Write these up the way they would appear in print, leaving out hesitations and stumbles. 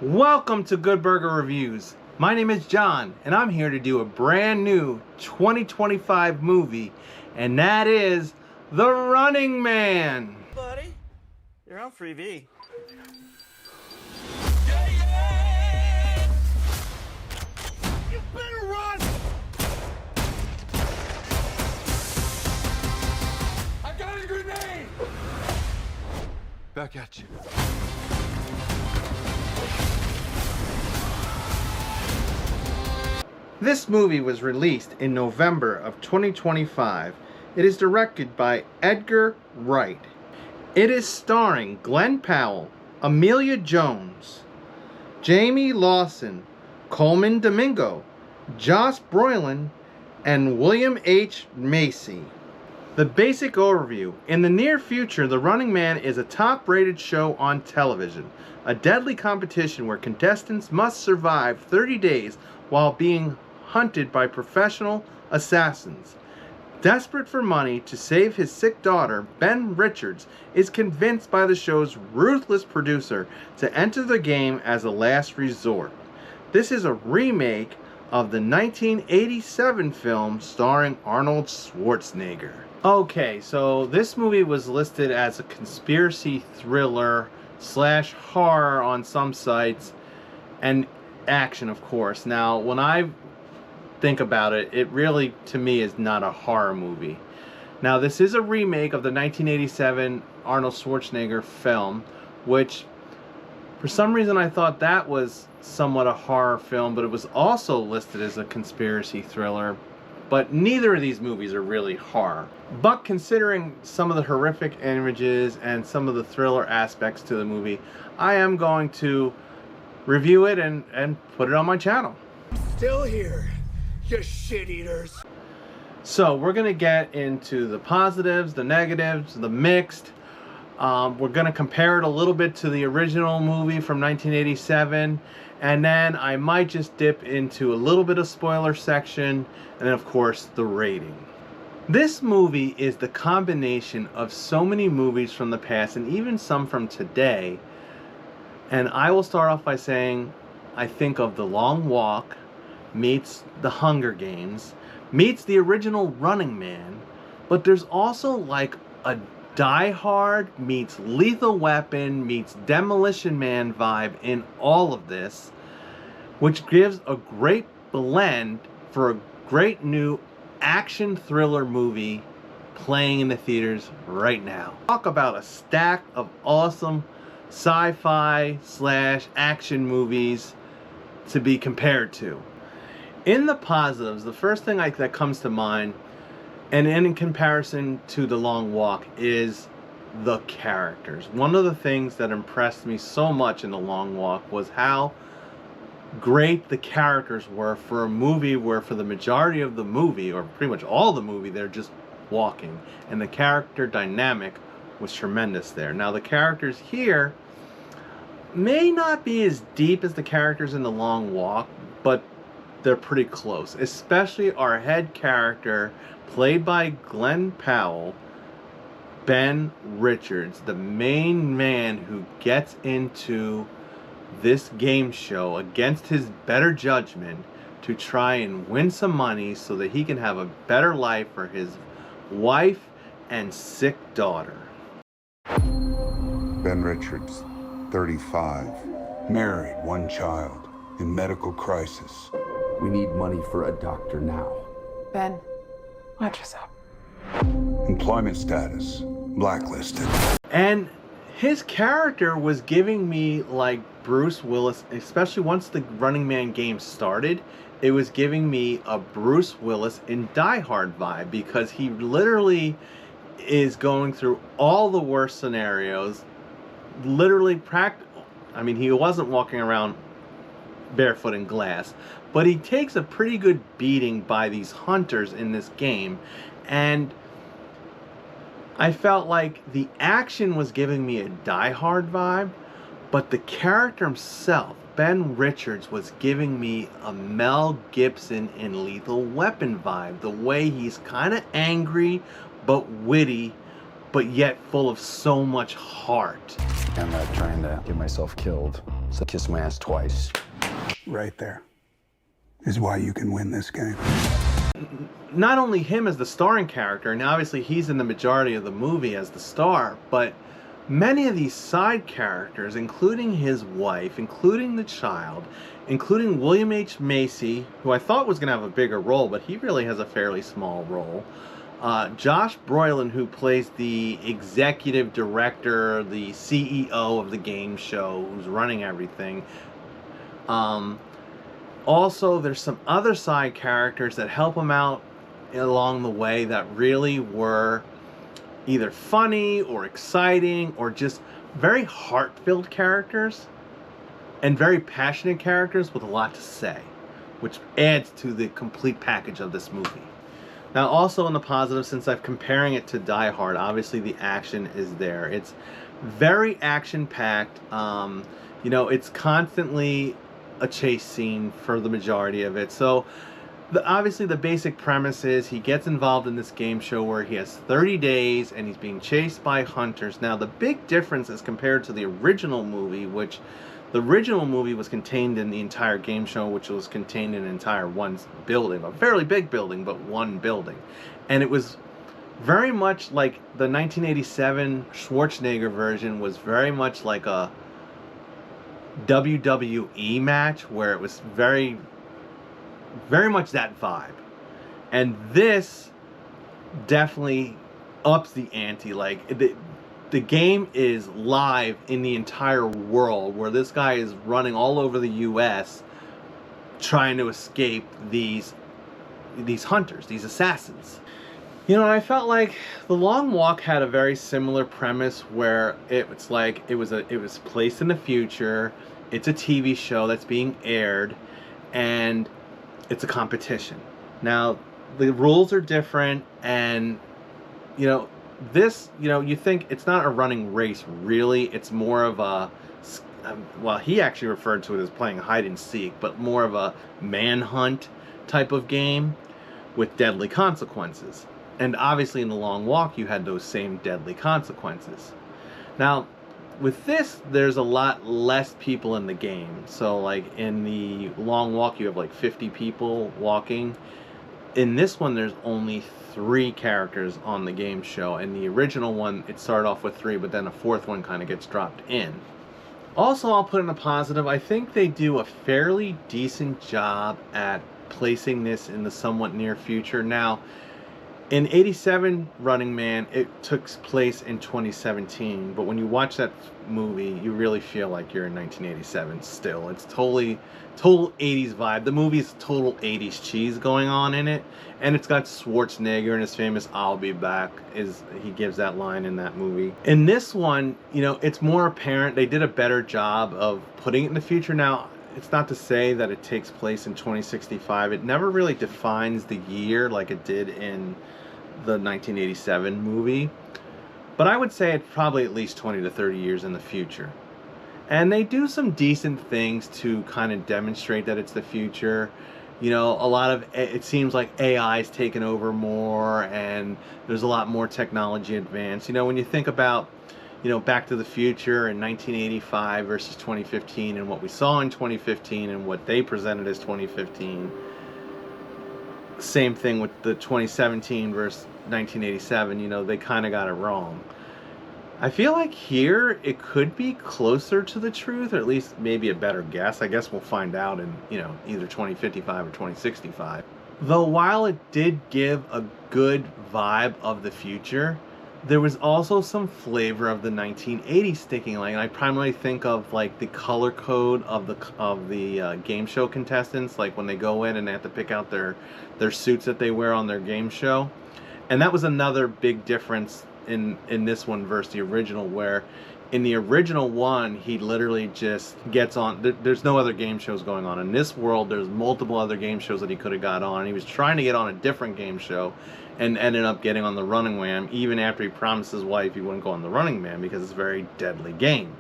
Welcome to Good Burger Reviews. My name is John, and I'm here to do a brand new 2025 movie, and that is The Running Man. Buddy, you're on freebie. You better run! I got a grenade! Back at you. This movie was released in November of 2025. It is directed by Edgar Wright. It is starring Glen Powell, Amelia Jones, Jamie Lawson, Coleman Domingo, Josh Brolin, and William H. Macy. The basic overview. In the near future, The Running Man is a top-rated show on television. A deadly competition where contestants must survive 30 days while being hunted by professional assassins. Desperate for money to save his sick daughter, Ben Richards is convinced by the show's ruthless producer to enter the game as a last resort. This is a remake of the 1987 film starring Arnold Schwarzenegger. Okay, so this movie was listed as a conspiracy thriller / horror on some sites, and action, of course. Now, when I think about it, it really, to me, is not a horror movie. Now, this is a remake of the 1987 Arnold Schwarzenegger film, which, for some reason, I thought that was somewhat a horror film, but it was also listed as a conspiracy thriller. But neither of these movies are really horror. But considering some of the horrific images and some of the thriller aspects to the movie, I am going to review it and put it on my channel. Still here, you shit eaters. So we're going to get into the positives, the negatives, the mixed. We're going to compare it a little bit to the original movie from 1987. And then I might just dip into a little bit of spoiler section. And then, of course, the rating. This movie is the combination of so many movies from the past and even some from today. And I will start off by saying I think of The Long Walk meets The Hunger Games meets the original Running Man, but there's also like a Die Hard meets Lethal Weapon meets Demolition Man vibe in all of this, which gives a great blend for a great new action thriller movie playing in the theaters right now. Talk about a stack of awesome sci-fi / action movies to be compared to. In the positives, the first thing that comes to mind, and in comparison to The Long Walk, is the characters. One of the things that impressed me so much in The Long Walk was how great the characters were for a movie where for the majority of the movie, or pretty much all the movie, they're just walking. And the character dynamic was tremendous there. Now, the characters here may not be as deep as the characters in The Long Walk, but they're pretty close. Especially our head character, played by Glen Powell, Ben Richards, the main man who gets into this game show against his better judgment to try and win some money so that he can have a better life for his wife and sick daughter. Ben Richards, 35, married, one child, in medical crisis. We need money for a doctor now. Ben, watch yourself. Employment status, blacklisted. And his character was giving me like Bruce Willis, especially once the Running Man game started. It was giving me a Bruce Willis in Die Hard vibe, because he literally is going through all the worst scenarios. Literally I mean, he wasn't walking around barefoot in glass, but he takes a pretty good beating by these hunters in this game. And I felt like the action was giving me a Die Hard vibe, but the character himself, Ben Richards, was giving me a Mel Gibson in Lethal Weapon vibe. The way he's kind of angry but witty, but yet full of so much heart. I'm not trying to get myself killed. So kiss my ass twice. Right there is why you can win this game. Not only him as the starring character, and obviously he's in the majority of the movie as the star, but many of these side characters, including his wife, including the child, including William H. Macy, who I thought was going to have a bigger role, but he really has a fairly small role. Josh Brolin, who plays the executive director, the CEO of the game show, who's running everything. Also, there's some other side characters that help him out along the way that really were either funny or exciting or just very heart-filled characters and very passionate characters with a lot to say, which adds to the complete package of this movie. Now, also in the positive, since I'm comparing it to Die Hard, obviously the action is there. It's very action-packed. It's constantly a chase scene for the majority of it. So, obviously the basic premise is he gets involved in this game show where he has 30 days and he's being chased by hunters. Now, the big difference as compared to the original movie, which the original movie was contained in the entire game show, which was contained in an entire one building, a fairly big building, but one building. And it was very much like the 1987 Schwarzenegger version was very much like a WWE match where it was very much that vibe. And this definitely ups the ante. Like, the game is live in the entire world, where this guy is running all over the US trying to escape these hunters, these assassins. I felt like The Long Walk had a very similar premise where it was placed in the future. It's a TV show that's being aired, and it's a competition. Now, the rules are different, and you think it's not a running race, really. It's more of a, well, he actually referred to it as playing hide and seek, but more of a manhunt type of game with deadly consequences. And obviously in The Long Walk, you had those same deadly consequences. Now, with this, there's a lot less people in the game. So, like, in the Long Walk, you have like 50 people walking. In this one, there's only 3 characters on the game show. In the original one, it started off with 3, but then a 4th one kind of gets dropped in. Also, I'll put in a positive. I think they do a fairly decent job at placing this in the somewhat near future. Now, in 87 Running Man, it took place in 2017, but when you watch that movie, you really feel like you're in 1987 still. It's total 80s vibe. The movie's total 80s cheese going on in it, and it's got Schwarzenegger and his famous "I'll be back," he gives that line in that movie. In this one, it's more apparent. They did a better job of putting it in the future. Now, it's not to say that it takes place in 2065. It never really defines the year like it did in the 1987 movie, but I would say it's probably at least 20 to 30 years in the future. And they do some decent things to kind of demonstrate that it's the future. A lot of it seems like AI's taken over more, and there's a lot more technology advanced. When you think about Back to the Future in 1985 versus 2015, and what we saw in 2015 and what they presented as 2015. Same thing with the 2017 versus 1987, they kind of got it wrong. I feel like here it could be closer to the truth, or at least maybe a better guess. I guess we'll find out in, either 2055 or 2065. Though while it did give a good vibe of the future, there was also some flavor of the 1980s sticking. Like, I primarily think of like the color code of the game show contestants, like when they go in and they have to pick out their suits that they wear on their game show. And that was another big difference in this one versus the original, where in the original one, he literally just gets on. There's no other game shows going on. In this world, there's multiple other game shows that he could have got on. He was trying to get on a different game show and ended up getting on the Running Man, even after he promised his wife he wouldn't go on the Running Man because it's a very deadly game.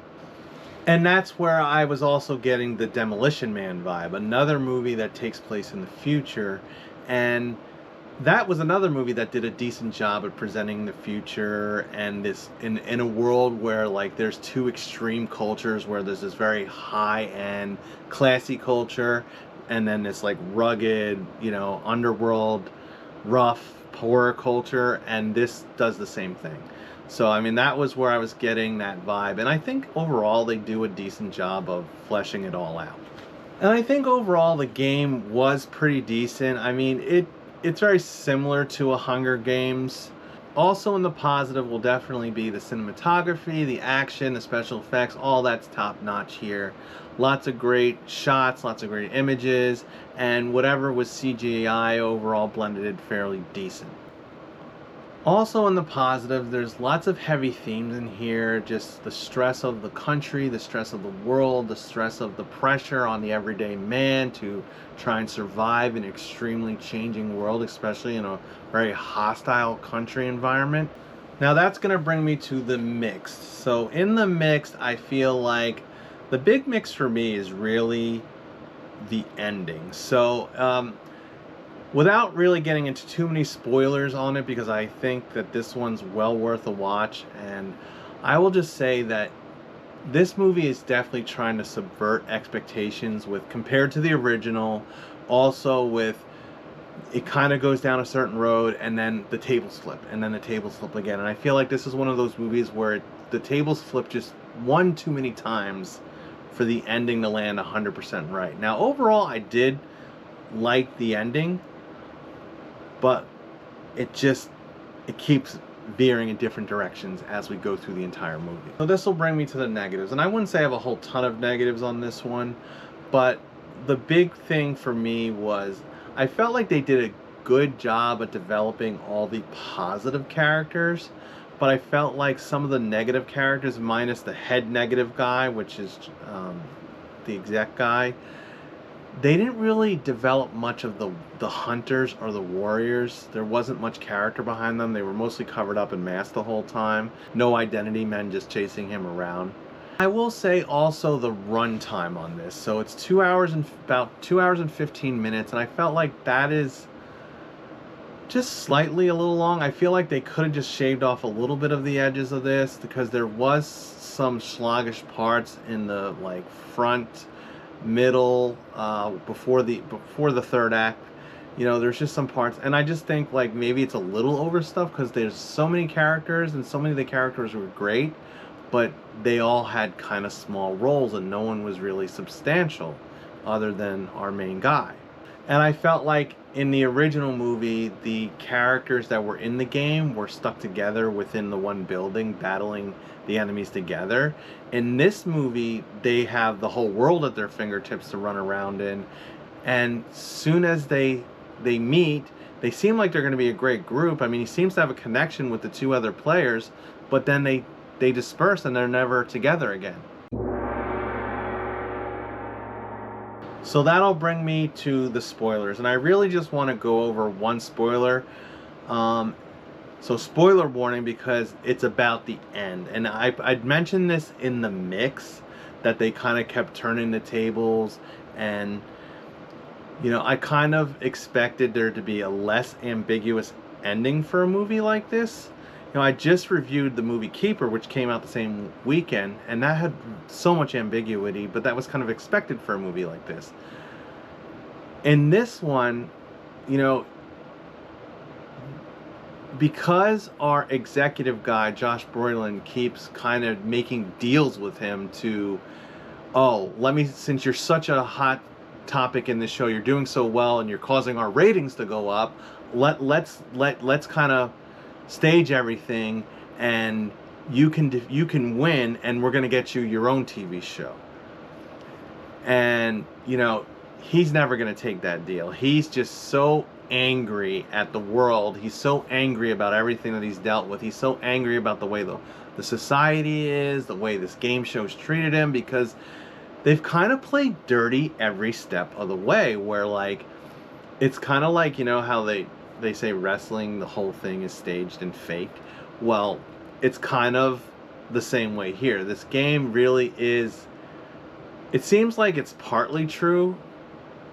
And that's where I was also getting the Demolition Man vibe, another movie that takes place in the future. And that was another movie that did a decent job of presenting the future, and this in a world where like there's two extreme cultures, where there's this very high end classy culture, and then this like rugged, you know, underworld, rough, poorer culture, and this does the same thing. So I mean, that was where I was getting that vibe, and I think overall they do a decent job of fleshing it all out. And I think overall the game was pretty decent. I mean, it's very similar to a Hunger Games. Also in the positive will definitely be the cinematography, the action, the special effects, all that's top notch here. Lots of great shots, lots of great images, and whatever was CGI overall blended it fairly decent. Also in the positive, there's lots of heavy themes in here, just the stress of the country, the stress of the world, the stress of the pressure on the everyday man to try and survive in an extremely changing world, especially in a very hostile country environment. Now that's going to bring me to the mixed. So in the mixed, I feel like the big mix for me is really the ending. So, without really getting into too many spoilers on it, because I think that this one's well worth a watch, and I will just say that this movie is definitely trying to subvert expectations with compared to the original. Also with, it kind of goes down a certain road and then the tables flip and then the tables flip again, and I feel like this is one of those movies where the tables flip just one too many times for the ending to land 100% right. Now overall I did like the ending, but it keeps veering in different directions as we go through the entire movie. So this will bring me to the negatives, and I wouldn't say I have a whole ton of negatives on this one, but the big thing for me was I felt like they did a good job at developing all the positive characters, but I felt like some of the negative characters, minus the head negative guy, which is the exec guy, they didn't really develop much of the hunters or the warriors. There wasn't much character behind them. They were mostly covered up in masks the whole time. No identity men just chasing him around. I will say also the runtime on this. So it's about 2 hours and 15 minutes, and I felt like that is just slightly a little long. I feel like they could have just shaved off a little bit of the edges of this, because there was some sluggish parts in the like front, middle, before the third act. You know, there's just some parts, and I just think like maybe it's a little overstuffed because there's so many characters, and so many of the characters were great, but they all had kind of small roles and no one was really substantial other than our main guy. And I felt like in the original movie, the characters that were in the game were stuck together within the one building, battling the enemies together. In this movie, they have the whole world at their fingertips to run around in, and soon as they meet, they seem like they're going to be a great group. I mean, he seems to have a connection with the two other players, but then they disperse and they're never together again. So that'll bring me to the spoilers, and I really just want to go over one spoiler. So spoiler warning, because it's about the end, and I'd mentioned this in the mix, that they kind of kept turning the tables, and you know, I kind of expected there to be a less ambiguous ending for a movie like this. You know, I just reviewed the movie Keeper, which came out the same weekend, and that had so much ambiguity, but that was kind of expected for a movie like this. In this one, you know, because our executive guy, Josh Brolin, keeps kind of making deals with him to, oh, since you're such a hot topic in this show, you're doing so well and you're causing our ratings to go up, let's kind of stage everything, and you can win, and we're going to get you your own TV show. And you know, he's never going to take that deal. He's just so angry at the world. He's so angry about everything that he's dealt with. He's so angry about the way the society is, the way this game show's treated him, because they've kind of played dirty every step of the way, where like, it's kind of like, you know how they say wrestling, the whole thing is staged and faked. Well, it's kind of the same way here. This game really is, it seems like it's partly true,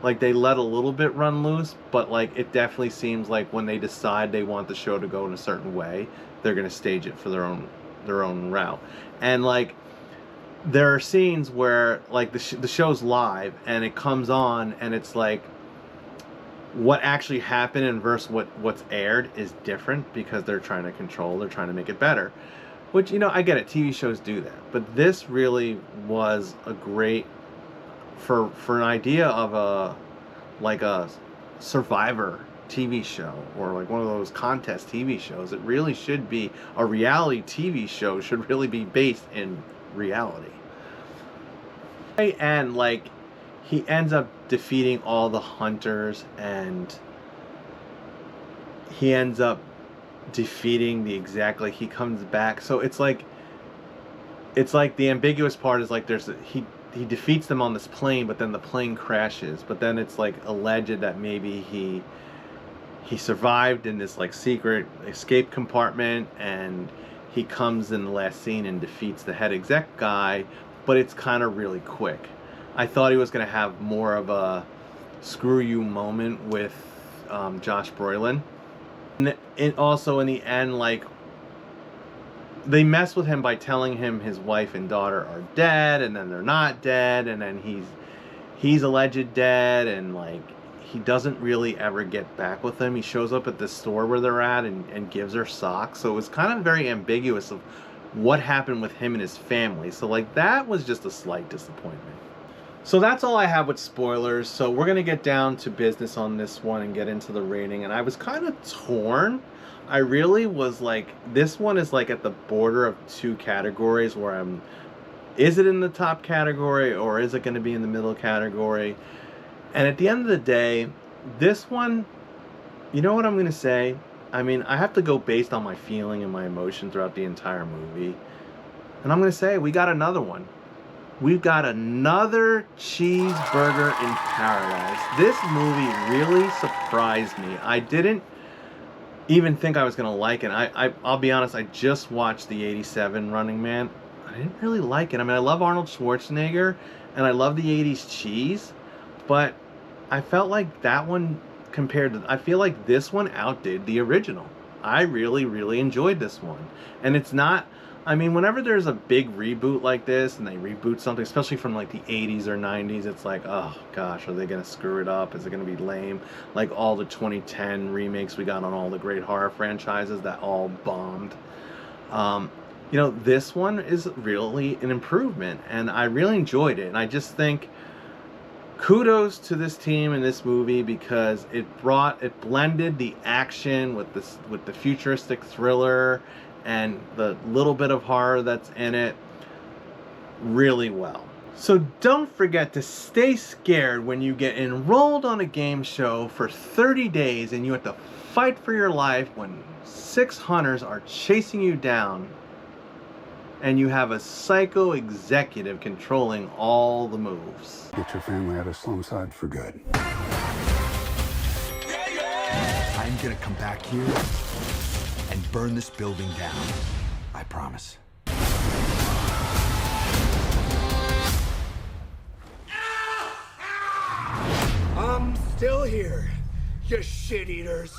Like they let a little bit run loose, but like it definitely seems like when they decide they want the show to go in a certain way, they're going to stage it for their own route. And like there are scenes where like the show's live and it comes on and it's like what actually happened and versus what's aired is different because they're trying to make it better. Which, you know, I get it, TV shows do that, but this really was a great for an idea of a Survivor TV show or like one of those contest TV shows. It really should be a reality TV show, should really be based in reality. And like he ends up defeating all the hunters and he ends up defeating he comes back. So it's like the ambiguous part is like he defeats them on this plane, but then the plane crashes. But then it's like alleged that maybe he survived in this like secret escape compartment, and he comes in the last scene and defeats the head exec guy. But it's kind of really quick. I thought he was going to have more of a screw you moment with Josh Brolin. And also in the end, like they mess with him by telling him his wife and daughter are dead, and then they're not dead, and then he's alleged dead, and like he doesn't really ever get back with them. He shows up at the store where they're at and gives her socks. So it was kind of very ambiguous of what happened with him and his family. So like that was just a slight disappointment. So that's all I have with spoilers. So we're gonna get down to business on this one and get into the rating. And I was kind of torn. I really was like, this one is like at the border of two categories where is it in the top category or is it going to be in the middle category? And at the end of the day, this one, you know what I'm going to say? I mean, I have to go based on my feeling and my emotion throughout the entire movie. And I'm going to say, we got another one. We've got another cheeseburger in paradise. This movie really surprised me. I didn't even think I was gonna like it. I'll be honest, I just watched the 87 Running Man. I didn't really like it. I mean, I love Arnold Schwarzenegger and I love the 80s cheese, but I felt like that one I feel like this one outdid the original. I really, really enjoyed this one. And it's not, I mean, whenever there's a big reboot like this and they reboot something, especially from like the 80s or 90s, it's like, oh gosh, are they going to screw it up? Is it going to be lame? Like all the 2010 remakes we got on all the great horror franchises that all bombed. You know, this one is really an improvement and I really enjoyed it. And I just think kudos to this team in this movie because it blended the action with the futuristic thriller and the little bit of horror that's in it really well. So don't forget to stay scared when you get enrolled on a game show for 30 days and you have to fight for your life when 6 hunters are chasing you down and you have a psycho executive controlling all the moves. Get your family out of Slumside for good. I'm gonna come back here and burn this building down. I promise. I'm still here, you shit eaters.